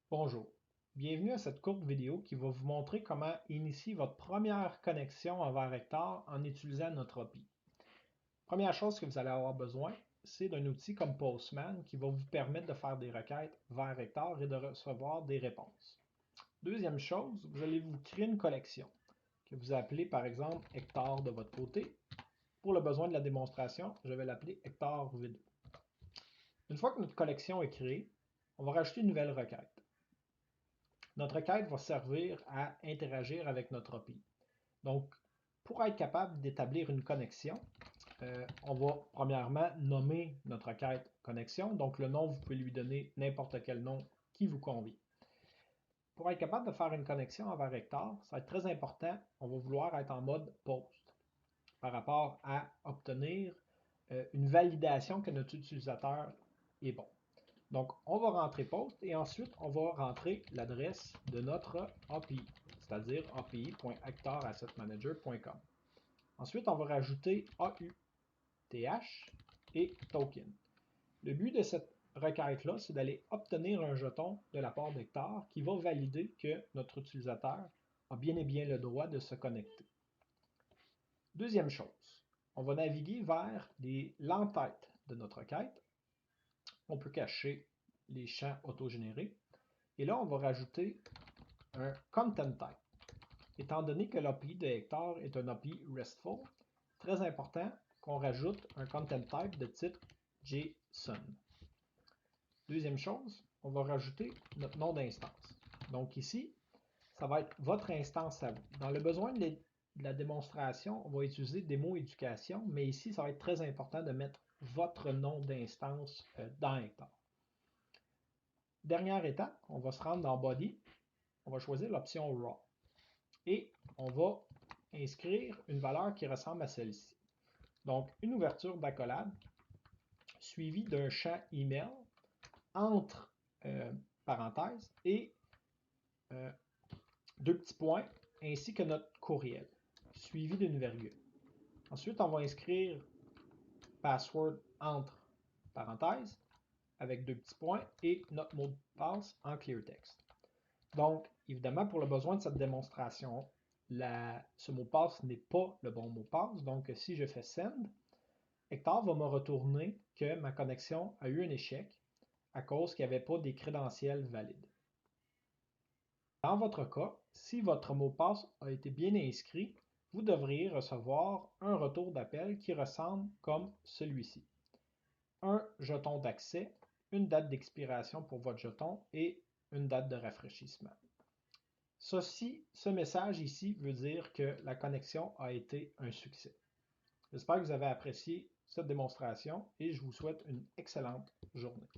Bonjour, bienvenue à cette courte vidéo qui va vous montrer comment initier votre première connexion envers Hectare en utilisant notre API. Première chose que vous allez avoir besoin, c'est d'un outil comme Postman qui va vous permettre de faire des requêtes vers Hectare et de recevoir des réponses. Deuxième chose, vous allez vous créer une collection que vous appelez par exemple Hectare de votre côté. Pour le besoin de la démonstration, je vais l'appeler Hectare V2. Une fois que notre collection est créée, on va rajouter une nouvelle requête. Notre requête va servir à interagir avec notre API. Donc, pour être capable d'établir une connexion, on va premièrement nommer notre requête connexion. Donc, le nom, vous pouvez lui donner n'importe quel nom qui vous convient. Pour être capable de faire une connexion envers Hectare, ça va être très important. On va vouloir être en mode post par rapport à obtenir une validation que notre utilisateur est bon. Donc, on va rentrer post et ensuite, on va rentrer l'adresse de notre API, c'est-à-dire api.hectareassetmanager.com. Ensuite, on va rajouter AUTH et token. Le but de cette requête-là, c'est d'aller obtenir un jeton de la part d'Hectare qui va valider que notre utilisateur a bien et bien le droit de se connecter. Deuxième chose, on va naviguer vers l'entête de notre requête. On peut cacher les champs autogénérés. Et là, on va rajouter un content type. Étant donné que l'API de Hectare est un API RESTful, très important qu'on rajoute un content type de type JSON. Deuxième chose, on va rajouter notre nom d'instance. Donc ici, ça va être votre instance à vous. Dans le besoin de la démonstration, on va utiliser démo éducation, mais ici, ça va être très important de mettre votre nom d'instance dans Hectare. Dernière étape, on va se rendre dans Body, on va choisir l'option Raw et on va inscrire une valeur qui ressemble à celle-ci. Donc, une ouverture d'accolade suivie d'un champ email entre parenthèses et deux petits points ainsi que notre courriel suivi d'une virgule. Ensuite, on va inscrire password entre parenthèses avec deux petits points et notre mot de passe en clear text. Donc, évidemment, pour le besoin de cette démonstration, ce mot de passe n'est pas le bon mot de passe. Donc, si je fais send, Hectare va me retourner que ma connexion a eu un échec à cause qu'il n'y avait pas des crédentiels valides. Dans votre cas, si votre mot de passe a été bien inscrit, vous devriez recevoir un retour d'appel qui ressemble comme celui-ci. Un jeton d'accès, une date d'expiration pour votre jeton et une date de rafraîchissement. Ce message ici veut dire que la connexion a été un succès. J'espère que vous avez apprécié cette démonstration et je vous souhaite une excellente journée.